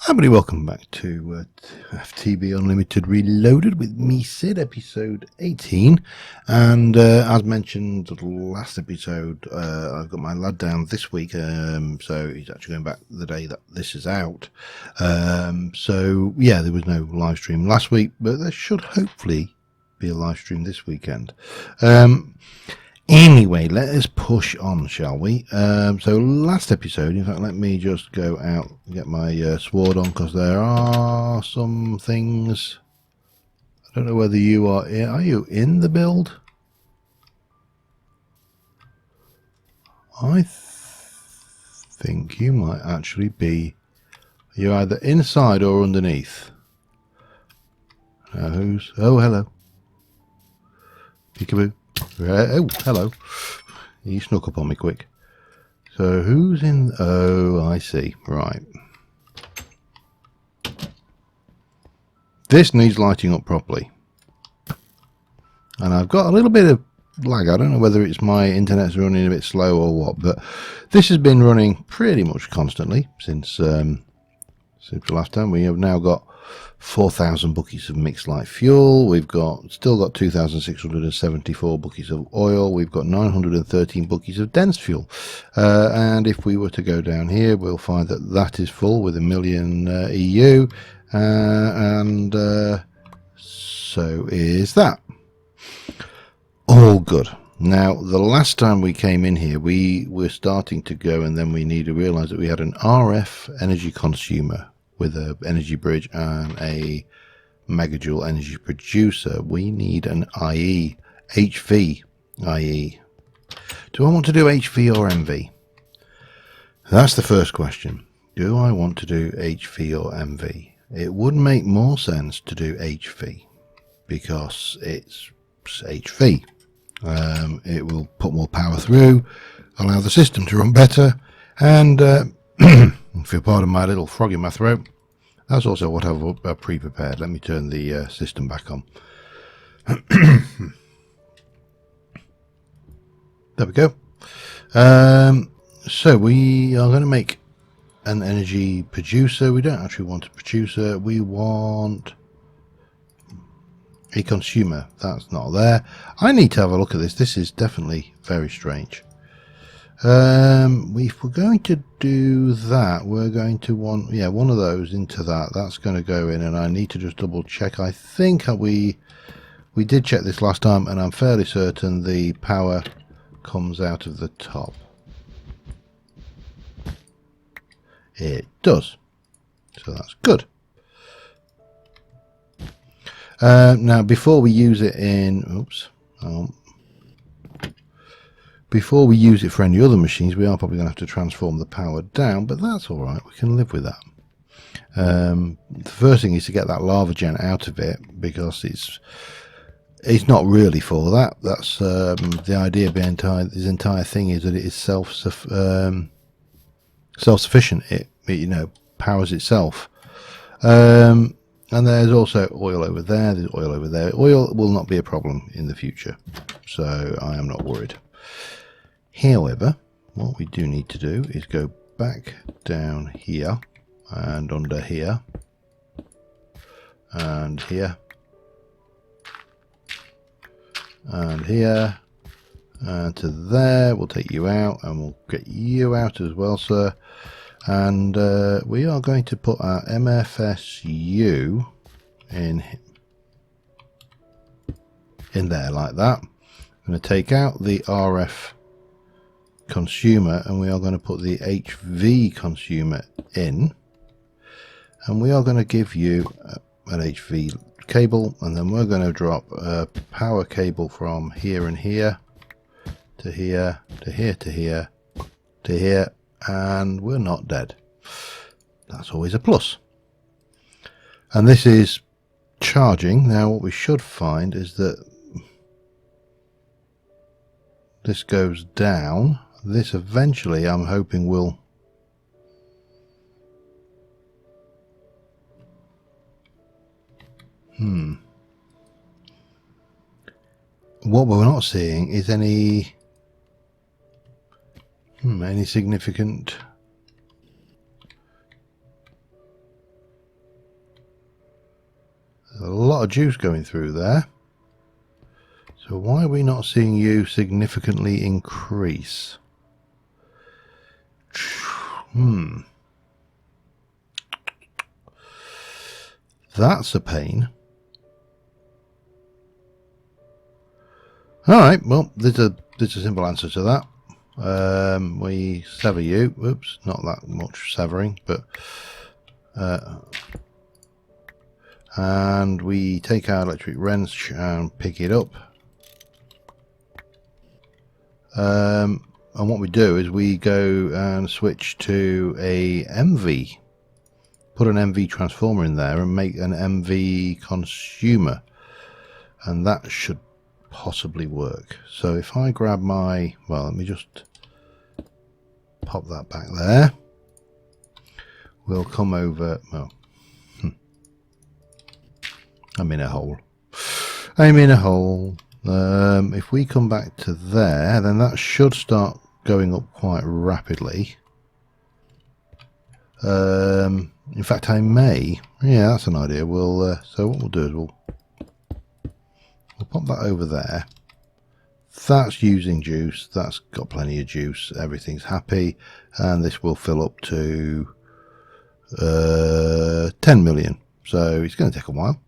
Everybody, welcome back to FTB Unlimited Reloaded with me, Sid, episode 18. And as mentioned the last episode, I've got my lad down this week, so he's actually going back the day that this is out. So yeah, there was no live stream last week, but there should hopefully be a live stream this weekend. Anyway, let us push on, shall we? So last episode, in fact, let me just go out and get my sword on, because there are some things. I don't know whether you are in. Are you in the build? I think you might actually be. You're either inside or underneath. Who's? Oh, hello. Peekaboo. Oh, hello. You snuck up on me quick. So who's in? Oh, I see. Right. This needs lighting up properly. And I've got a little bit of lag. I don't know whether it's my internet's running a bit slow or what, but this has been running pretty much constantly since the last time. We have now got 4,000 buckets of mixed light fuel. We've still got 2,674 buckets of oil. We've got 913 buckets of dense fuel. And if we were to go down here, we'll find that that is full with 1 million EU. And so is that. All good. Now, the last time we came in here, we were starting to go, and then we need to realize that we had an RF energy consumer with an energy bridge and a megajoule energy producer. We need an IE, HV IE. Do I want to do HV or MV? That's the first question. Do I want to do HV or MV? It would make more sense to do HV because it's HV. It will put more power through, allow the system to run better, and if you'll pardon my little frog in my throat, that's also what I've pre-prepared. Let me turn the system back on. There we go. So we are going to make an energy producer. We don't actually want a producer. We want a consumer. That's not there. I need to have a look at this. This is definitely very strange. If we're going to do that, we're going to want, yeah, one of those into that. That's going to go in, and I need to just double check. I think we did check this last time, and I'm fairly certain the power comes out of the top. It does. So that's good. Now, before we use it in, before we use it for any other machines, we are probably going to have to transform the power down, but that's all right. We can live with that. The first thing is to get that lava gen out of it, because it's not really for that. That's the idea behind this entire thing, is that it is self-sufficient. It powers itself. And there's also oil over there. There's oil over there. Oil will not be a problem in the future, so I am not worried. However, what we do need to do is go back down here and under here and here and here and to there. We'll take you out and we'll get you out as well, sir. And we are going to put our MFSU in there like that. I'm going to take out the RF consumer, and we are going to put the HV consumer in, and we are going to give you an HV cable, and then we're going to drop a power cable from here and here to here to here to here to here, and we're not dead. That's always a plus. And this is charging. Now what we should find is that this goes down. This eventually, I'm hoping, will what we're not seeing is any significant There's a lot of juice going through there. So why are we not seeing you significantly increase? That's a pain. Alright, well, there's a simple answer to that. We sever you. Oops, not that much severing, but and we take our electric wrench and pick it up. And what we do is we go and switch to a MV. Put an MV transformer in there and make an MV consumer, and that should possibly work. So if I grab my, well, let me just pop that back there. We'll come over, well, I'm in a hole. I'm in a hole. If we come back to there, then that should start going up quite rapidly. In fact, I may. Yeah, that's an idea. We'll. So what we'll do is we'll pop that over there. That's using juice. That's got plenty of juice. Everything's happy, and this will fill up to 10 million. So it's going to take a while.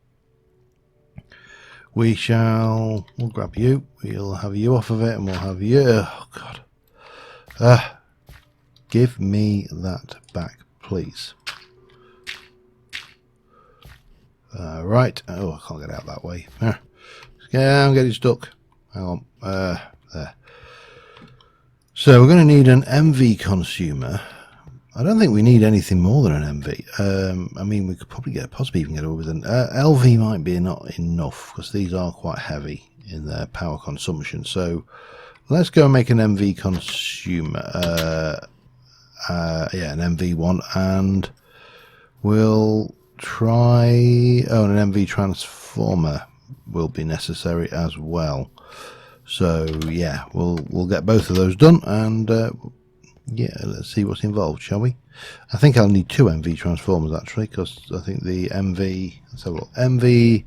We'll grab you. We'll have you off of it, and we'll have you. Oh God. Give me that back, please. Right. Oh, I can't get out that way. Yeah, I'm getting stuck. Hang on. There. So we're going to need an MV consumer. I don't think we need anything more than an MV. I mean, we could probably possibly even get away with an LV. Might be not enough because these are quite heavy in their power consumption. So let's go and make an MV consumer. Yeah, an MV one, and we'll try. Oh, and an MV transformer will be necessary as well. So yeah, we'll get both of those done, and yeah, let's see what's involved, shall we? I think I'll need 2 MV transformers actually, because I think the MV. Let's have a look. MV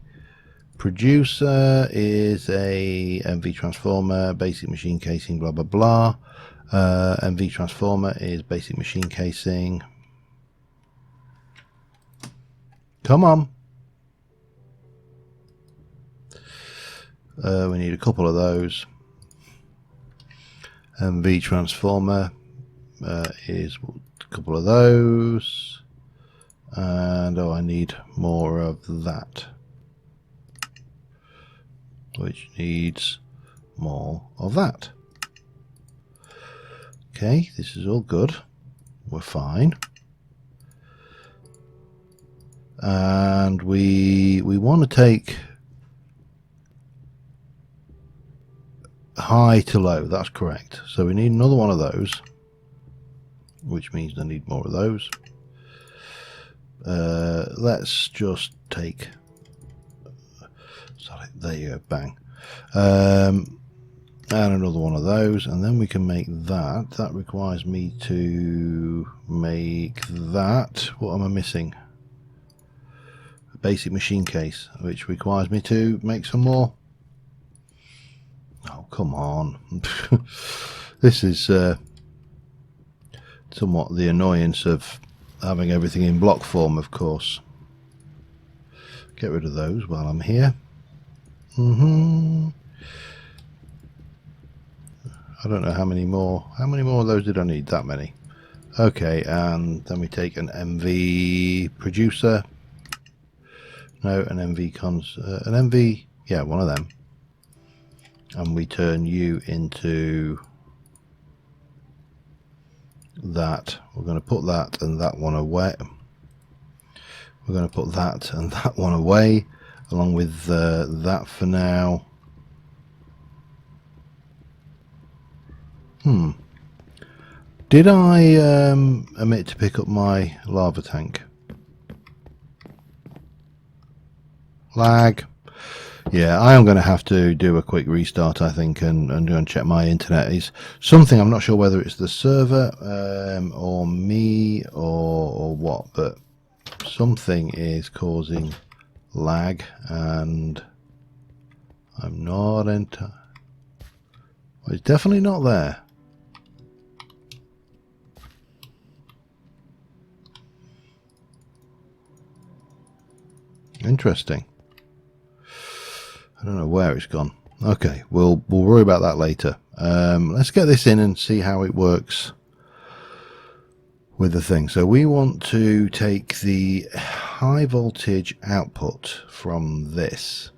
producer is a MV transformer, basic machine casing, blah blah blah. MV transformer is basic machine casing. Come on. We need a couple of those. MV transformer is a couple of those, and oh, I need more of that, which needs more of that. Okay, this is all good. We're fine. And we want to take high to low. That's correct. So we need another one of those, which means I need more of those. Let's just take. Sorry, there you go. Bang. And another one of those, and then we can make that. That requires me to make that. What am I missing? A basic machine case, which requires me to make some more. Oh, come on. This is somewhat the annoyance of having everything in block form, of course. Get rid of those while I'm here. I don't know how many more. How many more of those did I need? That many. Okay, and then we take an MV producer. No, an MV an MV. Yeah, one of them. And we turn you into that. We're going to put that and that one away. We're going to put that and that one away, along with that for now. Did I omit to pick up my lava tank? Lag. Yeah, I am going to have to do a quick restart, I think, and go and check my internet. Is something, I'm not sure whether it's the server or me or what, but something is causing lag, and I'm not well, it's definitely not there. Interesting. I don't know where it's gone. Okay, we'll worry about that later. Let's get this in and see how it works with the thing. So we want to take the high voltage output from this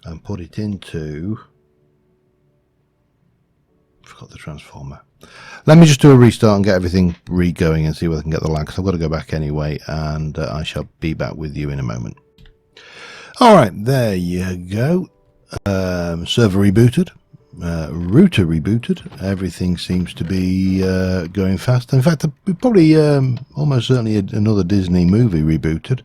and put it into, forgot the transformer. Let me just do a restart and get everything re-going and see whether I can get the lag, because I've got to go back anyway, and I shall be back with you in a moment. Alright, there you go. Server rebooted. Router rebooted. Everything seems to be going fast. In fact, probably almost certainly another Disney movie rebooted.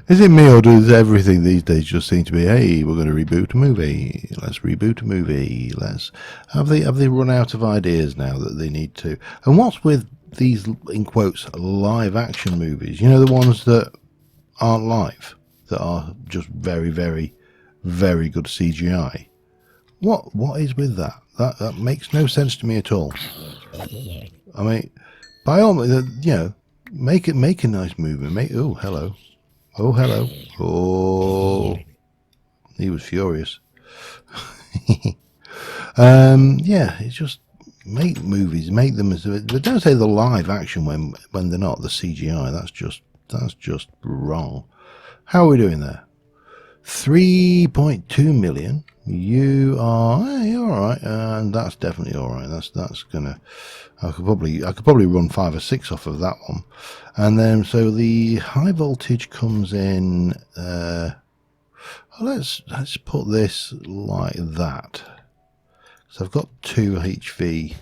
Is it me, or does everything these days just seem to be, hey, we're going to reboot a movie, let's reboot a movie, let's have they run out of ideas now that they need to? And what's with these, in quotes, live action movies, you know, the ones that aren't live, that are just very, very, very good CGI? What is with that? That makes no sense to me at all. I mean, by all means, you know, make a nice movie. Oh, hello. Oh, hello. Oh, he was furious. Yeah, it's just make movies, make them as, but don't say the live action when they're not the CGI. That's just wrong. How are we doing there? 3.2 million. You're all right, and that's definitely all right. That's gonna. I could probably run 5 or 6 off of that one, and then so the high voltage comes in. Let's put this like that. So I've got 2 HV.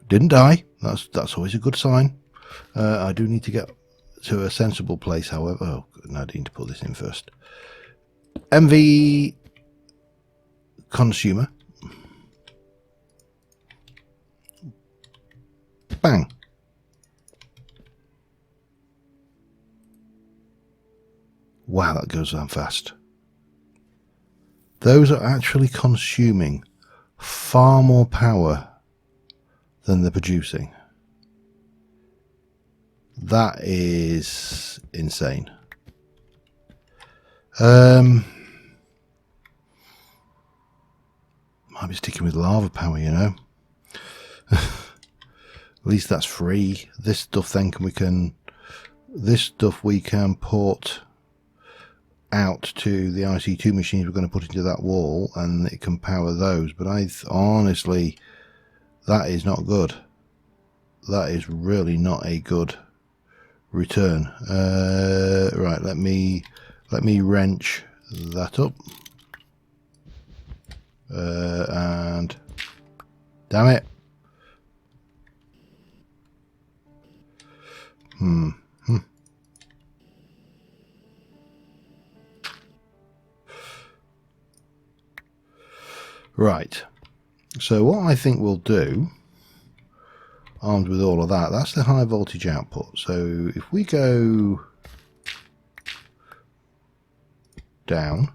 Didn't die. That's always a good sign. I do need to get to a sensible place, however. Oh, no, I need to put this in first. MV consumer. Bang. Wow, that goes down fast. Those are actually consuming far more power than they're producing. That is insane. Might be sticking with lava power, you know. At least that's free. This stuff then we can port out to the IC2 machines we're going to put into that wall, and it can power those. But honestly, that is not good. That is really not a good return. Right, let me wrench that up, and damn it. Right, so what I think we'll do, armed with all of that, that's the high voltage output. So if we go down,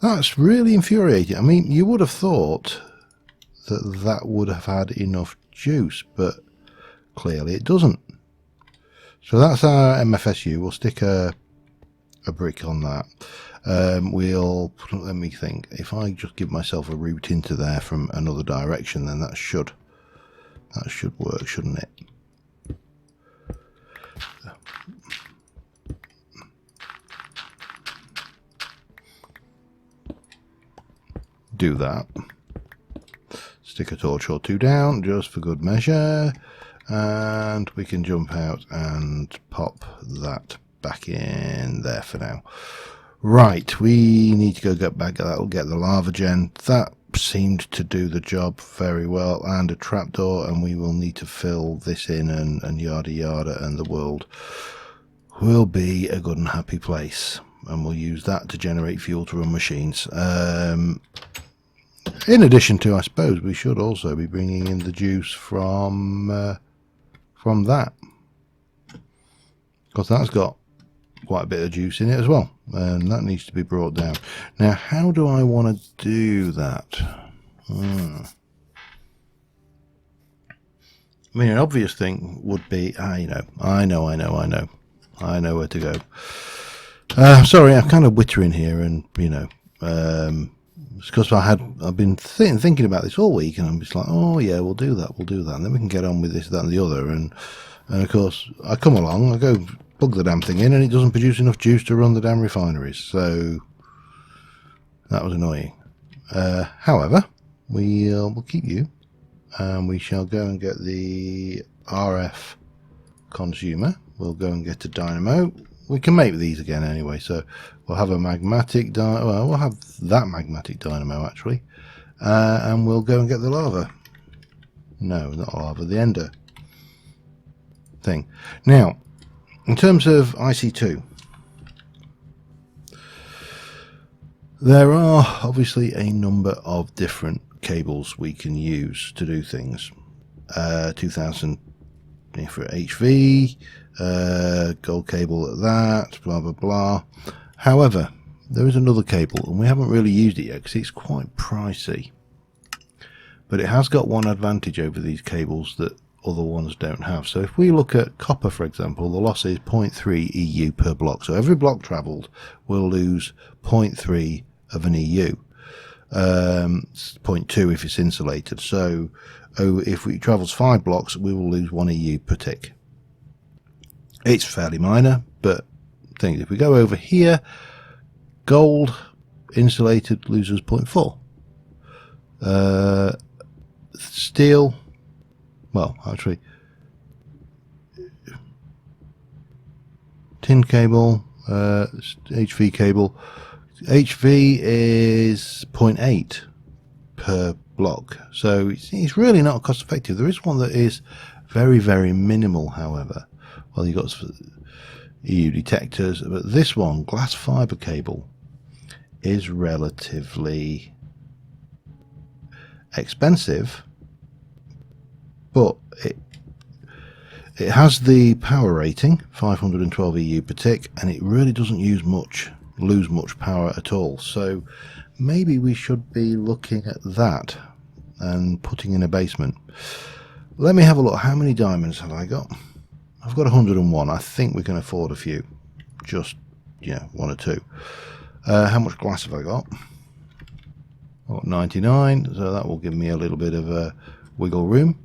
that's really infuriating. I mean, you would have thought that would have had enough juice, but clearly it doesn't. So that's our MFSU. We'll stick a brick on that. Let me think, if I just give myself a route into there from another direction, then that should work, shouldn't it? Do that. Stick a torch or 2 down just for good measure, and we can jump out and pop that back in there for now. Right, we need to go get back. That'll get the lava gen. That seemed to do the job very well, and a trapdoor, and we will need to fill this in and yada yada, and the world will be a good and happy place, and we'll use that to generate fuel to run machines. in addition to, I suppose, we should also be bringing in the juice from that, because that's got quite a bit of juice in it as well, and that needs to be brought down. Now, how do I want to do that? I mean, an obvious thing would be, I know where to go. Sorry, I'm kind of wittering here, and it's because I've been thinking about this all week, and I'm just like, oh yeah, we'll do that, and then we can get on with this, that, and the other, and of course I come along, I go plug the damn thing in, and it doesn't produce enough juice to run the damn refineries. So that was annoying. However, we'll keep you, and we shall go and get the RF consumer. We'll go and get a dynamo. We can make these again anyway, so we'll have a magmatic well, we'll have that magmatic dynamo actually, and we'll go and get the lava. No, not lava, the ender thing. Now, in terms of IC2, there are obviously a number of different cables we can use to do things. 2000 for HV, gold cable at that, blah blah blah. However, there is another cable, and we haven't really used it yet because it's quite pricey, but it has got one advantage over these cables that other ones don't have. So if we look at copper, for example, the loss is 0.3 EU per block, so every block travelled will lose 0.3 of an EU, 0.2 if it's insulated. So if it travels 5 blocks, we will lose 1 EU per tick. It's fairly minor, but things, if we go over here, gold insulated loses 0.4. Steel, well, actually, tin cable, HV cable, HV is 0.8 per block, so it's really not cost effective. There is one that is very, very minimal, however. Well, you've got EU detectors, but this one, glass fiber cable, is relatively expensive, but it has the power rating 512 EU per tick, and it really doesn't lose much power at all. So maybe we should be looking at that and putting in a basement. Let me have a look. How many diamonds have I got? I've got 101. I think we can afford a few, just 1 or 2. How much glass have I got? I've got 99, so that will give me a little bit of a wiggle room.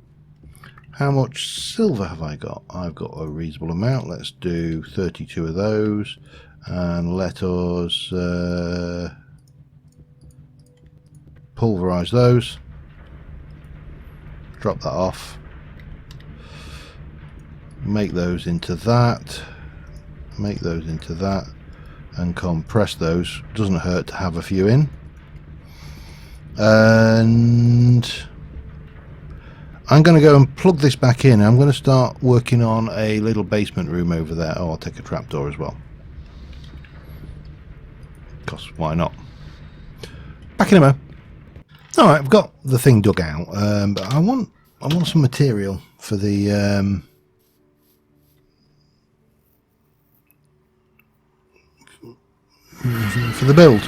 How much silver have I got? I've got a reasonable amount. Let's do 32 of those, and let us pulverize those. Drop that off. Make those into that. Make those into that, and compress those. Doesn't hurt to have a few in. And I'm going to go and plug this back in. I'm going to start working on a little basement room over there. Oh, I'll take a trapdoor as well, because why not? Back in a mo. Alright, I've got the thing dug out, but I want some material for the build,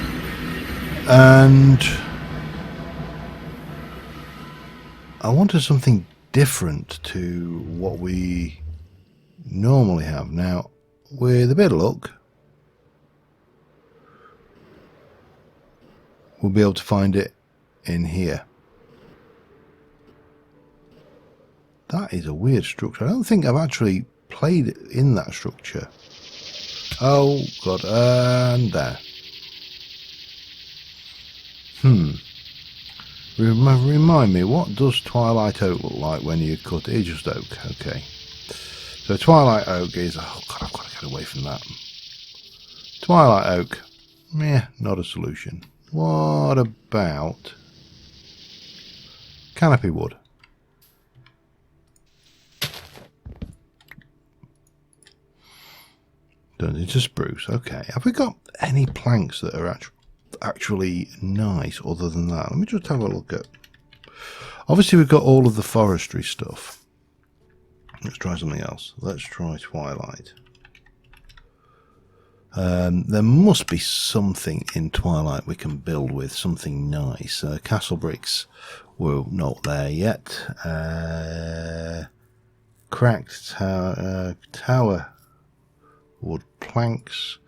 and I wanted something different to what we normally have. Now, with a bit of luck, we'll be able to find it in here. That is a weird structure. I don't think I've actually played in that structure. Oh god, and there. Remind me, what does twilight oak look like when you cut it? It's just oak, okay. So twilight oak is, oh god, I've got to get away from that. Twilight oak, meh, not a solution. What about canopy wood? Turned into spruce. Okay. Have we got any planks that are actually nice other than that? Let me just have a look at... Obviously, we've got all of the forestry stuff. Let's try something else. Let's try Twilight. There must be something in Twilight we can build with, something nice. Castle bricks, we're not there yet. Cracked tower wood planks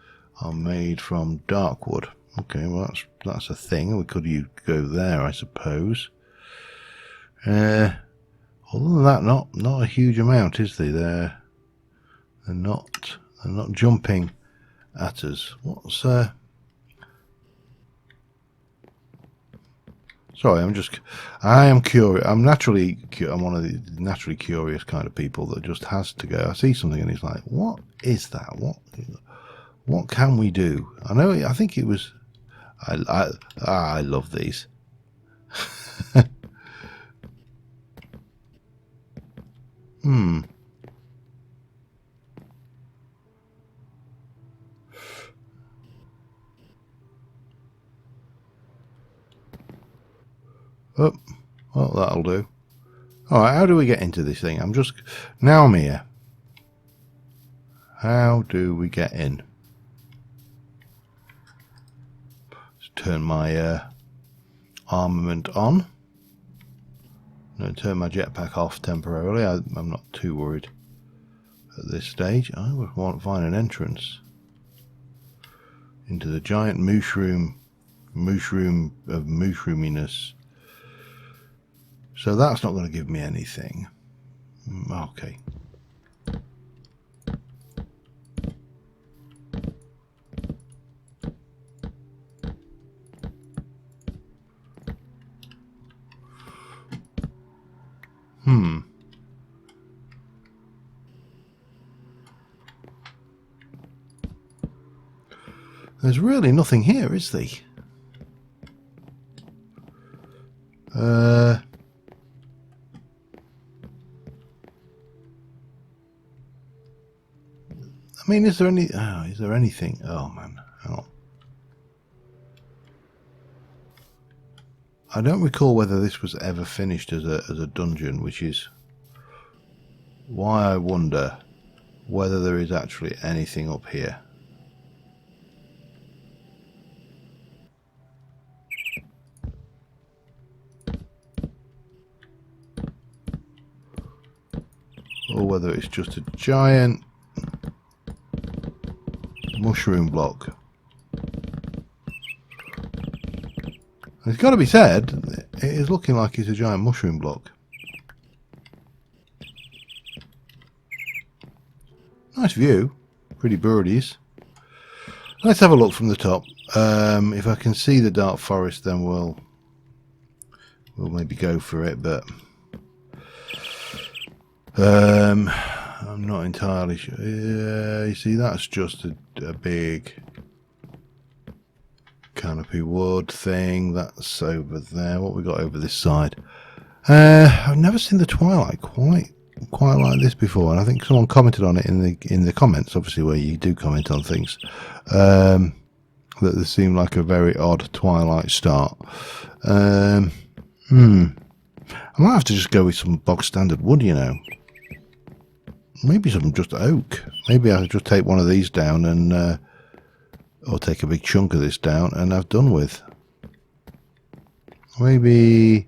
are made from dark wood. Okay, well that's a thing. We could go there, I suppose. Other than that, not a huge amount, is there? They're not jumping at us. What's sorry, I am curious. I'm one of the naturally curious kind of people that just has to go. I see something and it's like, what is that? What can we do? I think it was. I love these. Oh, well, that'll do. Alright, how do we get into this thing? Now I'm here. How do we get in? Let's turn my armament on. I'm going to turn my jetpack off temporarily. I'm not too worried at this stage. I would want to find an entrance into the giant mushroom of mushroominess. So that's not going to give me anything. Okay. There's really nothing here, is there? I mean, is there anything? Oh man, hang on. I don't recall whether this was ever finished as a dungeon, which is why I wonder whether there is actually anything up here. Or whether it's just a giant mushroom block. It's got to be said, it is looking like it's a giant mushroom block. Nice view, pretty birdies. Let's have a look from the top. If I can see the dark forest, then we'll maybe go for it, but I'm not entirely sure. You see, that's just a big canopy wood thing. That's over there. What we got over this side? I've never seen the Twilight quite like this before, and I think someone commented on it in the comments, obviously where you do comment on things, that this seemed like a very odd Twilight start. I might have to just go with some bog standard wood, you know. Maybe some just oak. Maybe I'll just take one of these down and or take a big chunk of this down and have done with. Maybe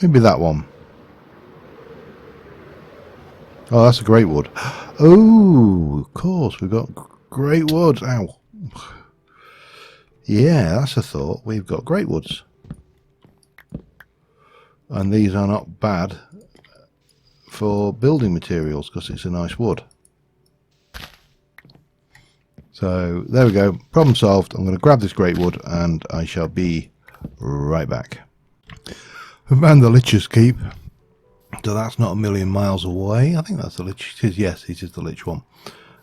that one. Oh, that's a great wood. Oh, of course, we've got great woods. Ow. Yeah, that's a thought. We've got great woods. And these are not bad for building materials because it's a nice wood. So there we go, problem solved. I'm going to grab this great wood and I shall be right back. We found the Lich's Keep, so that's not a million miles away. I think that's the Lich. It is, yes, it is the Lich one.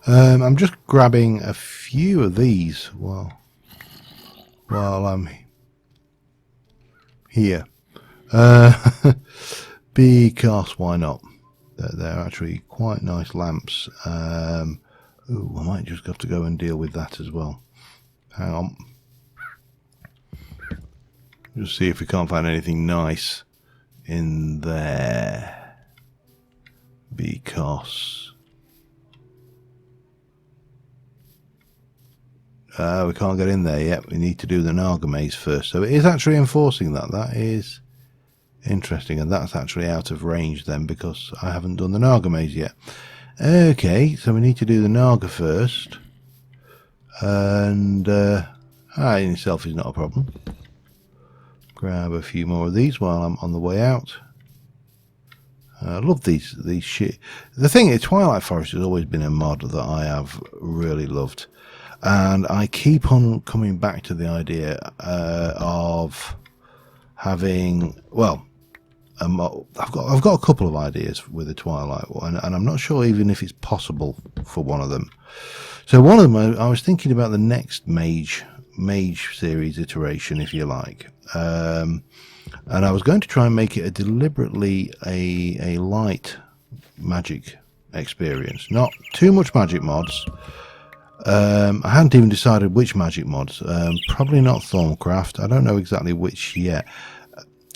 I'm just grabbing a few of these while I'm here. Because why not? They're actually quite nice lamps. Ooh, I might just have to go and deal with that as well. Hang on. Just see if we can't find anything nice in there. Because we can't get in there yet. We need to do the Naga maze first. So it is actually enforcing that. That is interesting. And that's actually out of range then, because I haven't done the Naga maze yet. Okay, so we need to do the Naga first. And that in itself is not a problem. Grab a few more of these while I'm on the way out. I love these shit. The thing is, Twilight Forest has always been a mod that I have really loved, and I keep on coming back to the idea of having, well, I've got a couple of ideas with the Twilight one, and I'm not sure even if it's possible for one of them. So one of them, I was thinking about the next mage series iteration, if you like. And I was going to try and make it a deliberately a light magic experience, not too much magic mods. I hadn't even decided which magic mods. Probably not Thorncraft. I don't know exactly which yet.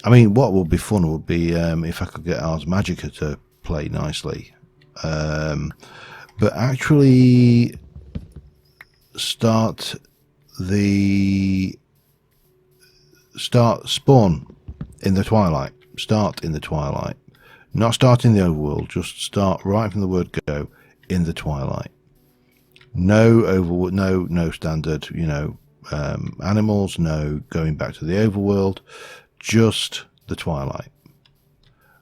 I mean, what would be fun would be if I could get Ars Magica to play nicely, but actually start spawn in the Twilight. Start in the Twilight, not start in the overworld. Just start right from the word go in the Twilight. No overworld, no standard, animals. No going back to the overworld. Just the Twilight.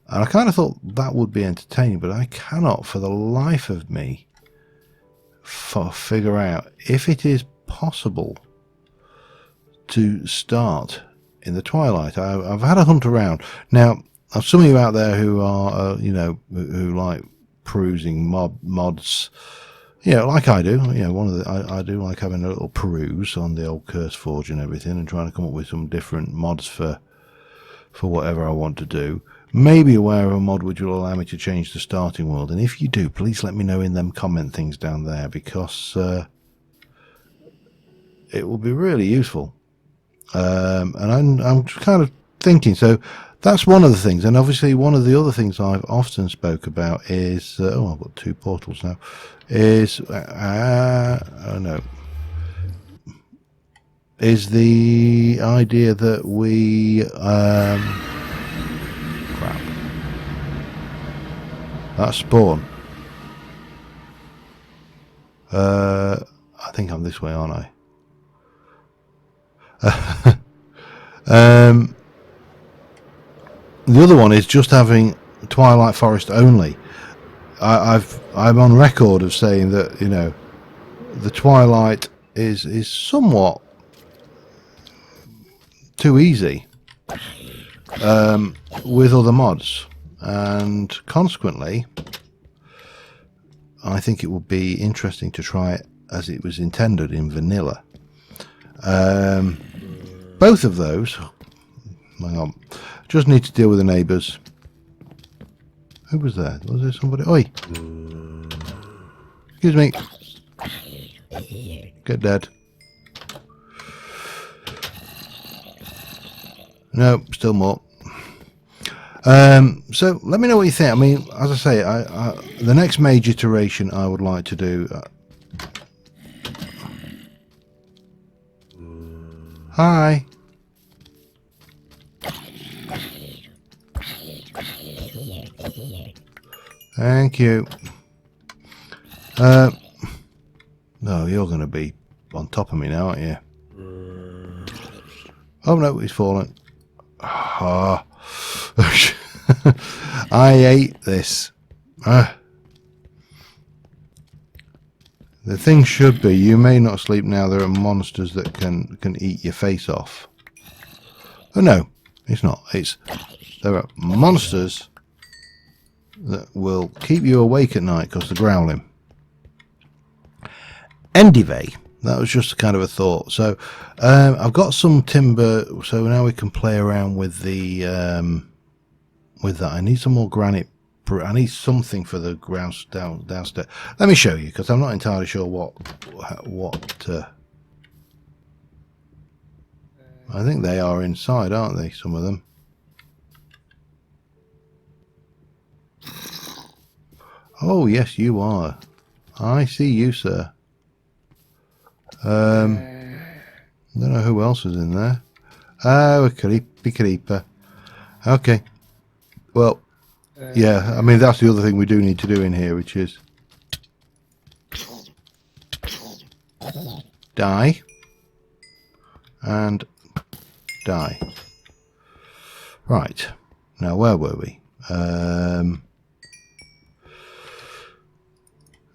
And I kind of thought that would be entertaining, but I cannot, for the life of me, figure out if it is possible to start in the Twilight. I've had a hunt around. Now, some of you out there who are, who like perusing mods, like I do. I do like having a little peruse on the old Curse Forge and everything, and trying to come up with some different mods for whatever I want to do. Maybe aware of a mod which will allow me to change the starting world, and if you do, please let me know in them comment things down there, because it will be really useful. And I'm kind of thinking, so that's one of the things. And obviously one of the other things I've often spoke about is I've got two portals now, is is the idea that we crap, that spawn, I think I'm this way, aren't I? The other one is just having Twilight Forest only. I'm on record of saying that the Twilight is somewhat too easy with other mods, and consequently I think it would be interesting to try it as it was intended in vanilla. Both of those, hang on, just need to deal with the neighbours. Who was there? Was there somebody? Oi! Excuse me. Get dead. No, still more. So let me know what you think. I mean, as I say, the next major iteration I would like to do. Hi. Thank you. No, you're going to be on top of me now, aren't you? Oh no, he's fallen. Ah. I hate this. The thing should be, you may not sleep now. There are monsters that can eat your face off. Oh no, it's not. There are monsters that will keep you awake at night because they're growling. Anyway, that was just kind of a thought. So I've got some timber, so now we can play around with the with that. I need some more granite I need something for the ground downstairs. Let me show you, because I'm not entirely sure what I think they are inside, aren't they, some of them? Oh yes, you are. I see you, sir. I don't know who else is in there. Oh, a creeper. Okay. Well, yeah, I mean, that's the other thing we do need to do in here, which is die and die. Right. Now, where were we?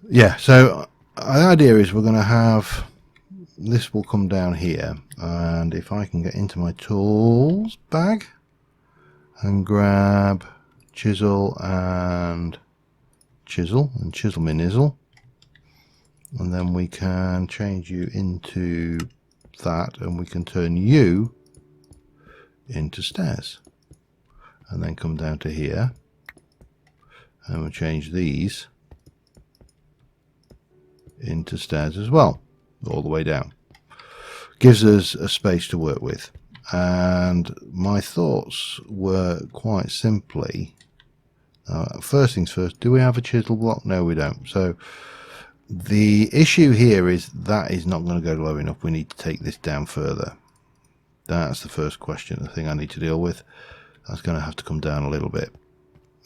Yeah, so the idea is we're going to have this will come down here, and if I can get into my tools bag and grab chisel and chisel me nizzle, and then we can change you into that, and we can turn you into stairs, and then come down to here, and we'll change these into stairs as well, all the way down. Gives us a space to work with. And my thoughts were quite simply, first things first, do we have a chisel block? No, we don't. So the issue here is that is not going to go low enough. We need to take this down further. That's the first question, the thing I need to deal with. That's going to have to come down a little bit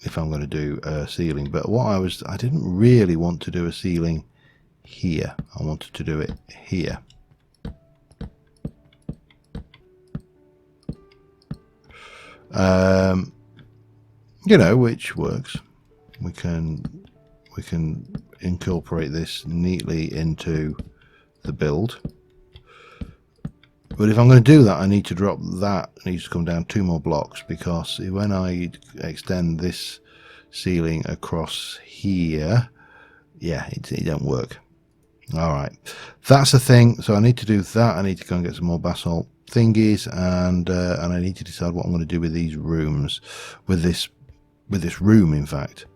if I'm going to do a ceiling. But what I didn't really want to do a ceiling here. I wanted to do it here. You know, which works. We can incorporate this neatly into the build. But if I'm going to do that, I need to drop that. It needs to come down 2 more blocks, because when I extend this ceiling across here, yeah, it don't work. All right, that's the thing. So I need to do that. I need to go and get some more basalt thingies, and I need to decide what I'm going to do with these rooms, with this room. In fact,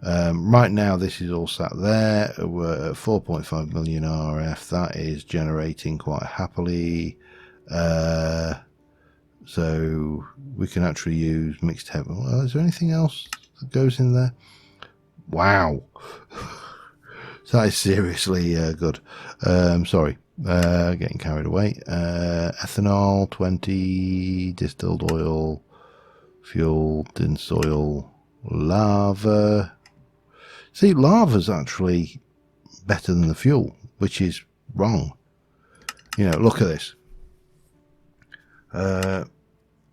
right now this is all sat there. We're at 4.5 million RF. That is generating quite happily. So we can actually use mixed heavy. Well, is there anything else that goes in there? Wow. So that is seriously good. Sorry, getting carried away. Ethanol, 20, distilled oil, fuel, tin soil, lava. See, lava's actually better than the fuel, which is wrong. You know, look at this.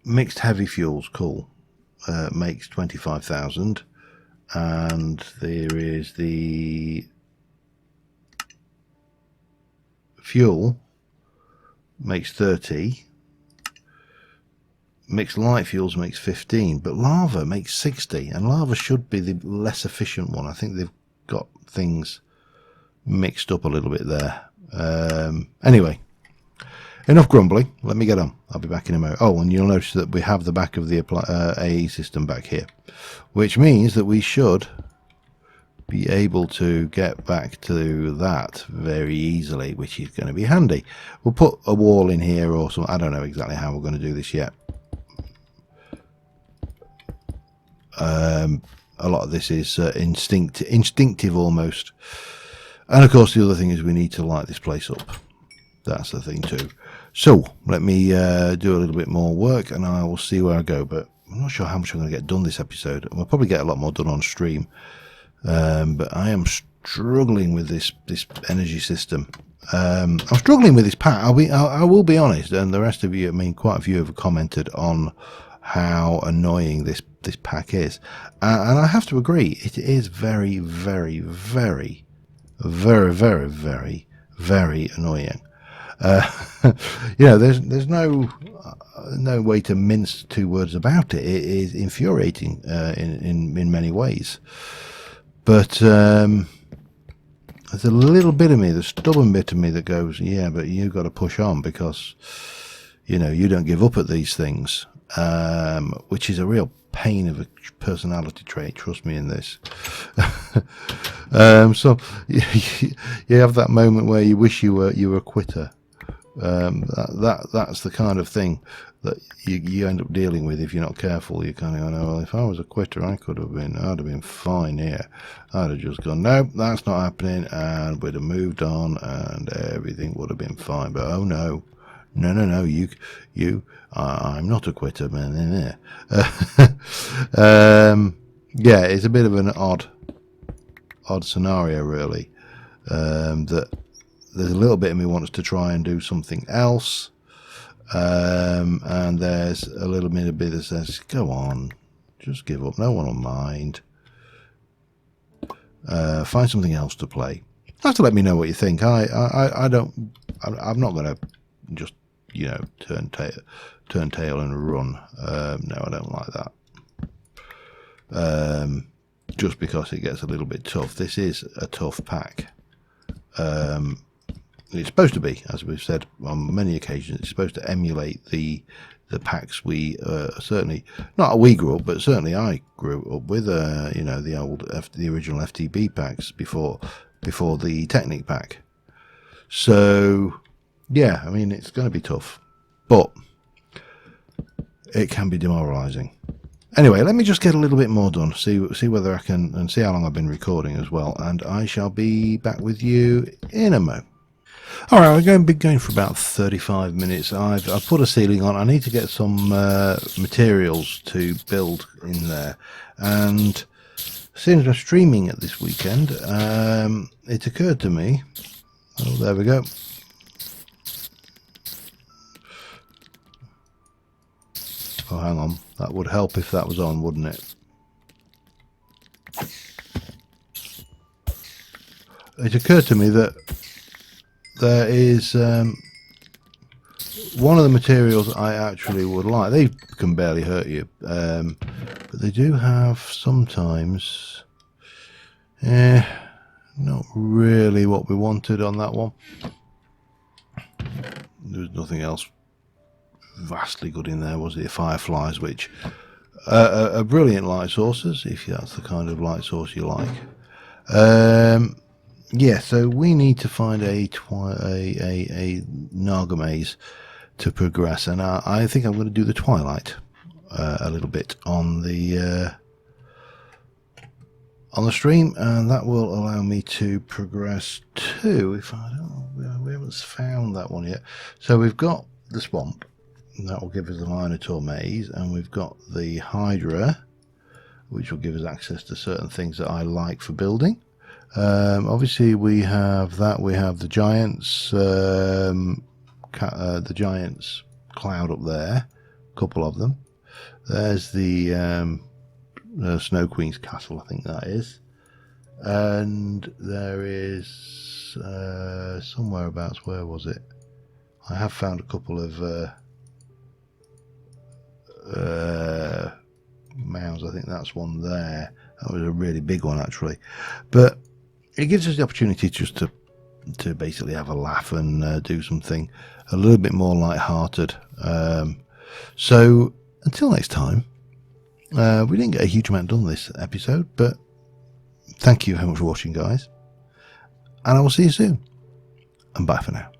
Mixed heavy fuels, cool. Makes 25,000, and there is the fuel makes 30. Mixed light fuels makes 15, but lava makes 60, and lava should be the less efficient one. I think they've got things mixed up a little bit there. Anyway, enough grumbling. Let me get on. I'll be back in a moment. Oh, and you'll notice that we have the back of the AE system back here, which means that we should be able to get back to that very easily, which is going to be handy. We'll put a wall in here or something. I don't know exactly how we're going to do this yet. A lot of this is instinctive almost. And of course the other thing is we need to light this place up. That's the thing too. So let me do a little bit more work, and I will see where I go. But I'm not sure how much I'm going to get done this episode. We'll probably get a lot more done on stream. But I am struggling with this energy system. I'm struggling with this pack. I will be honest, and the rest of you, I mean, quite a few have commented on how annoying this pack is, and I have to agree, it is very, very, very, very, very, very, very annoying. You know, there's no way to mince 2 words about it. It is infuriating in many ways. But there's a little bit of me, the stubborn bit of me, that goes, yeah, but you've got to push on, because, you know, you don't give up at these things. which is a real pain of a personality trait, trust me in this. So you have that moment where you wish you were a quitter. That's the kind of thing that you end up dealing with if you're not careful. You kind of go, no, well, if I was a quitter, I'd have been fine here. I'd have just gone, nope, that's not happening, and we'd have moved on, and everything would have been fine. But oh no, I'm not a quitter, man. Yeah, it's a bit of an odd scenario, really. That there's a little bit of me wants to try and do something else, and there's a little bit of that says, go on, just give up, no one will mind. Find something else to play. You have to let me know what you think. I'm not going to just, turn tail and run. No, I don't like that. Just because it gets a little bit tough. This is a tough pack. It's supposed to be, as we've said on many occasions, it's supposed to emulate the packs we certainly, not we grew up, but certainly I grew up with. The original FTB packs before the Technic pack. So yeah, I mean, it's going to be tough, but it can be demoralising. Anyway, let me just get a little bit more done, see whether I can, and see how long I've been recording as well, and I shall be back with you in a mo. Alright, we're going to be going for about 35 minutes. I've put a ceiling on. I need to get some materials to build in there, and since I'm streaming it this weekend, it occurred to me, oh, there we go. Oh, hang on. That would help if that was on, wouldn't it? It occurred to me that there is one of the materials I actually would like. They can barely hurt you, but they do have sometimes not really what we wanted on that one. There's nothing else vastly good in there, was it? Fireflies, which are brilliant light sources if that's the kind of light source you like. Yeah, so we need to find a Naga maze to progress, and I think I'm going to do the Twilight a little bit on the stream, and that will allow me to progress to, if I don't know, we haven't found that one yet. So we've got the swamp. That will give us the Minotaur maze, and we've got the Hydra, which will give us access to certain things that I like for building. Obviously we have that. We have the Giants, the Giants cloud up there, a couple of them. There's the Snow Queen's castle, I think that is, and there is somewhere abouts, where was it? I have found a couple of mounds. I think that's one there. That was a really big one, actually, but it gives us the opportunity just to basically have a laugh and do something a little bit more light-hearted. So until next time, we didn't get a huge amount done this episode, but thank you very much for watching, guys, and I will see you soon, and bye for now.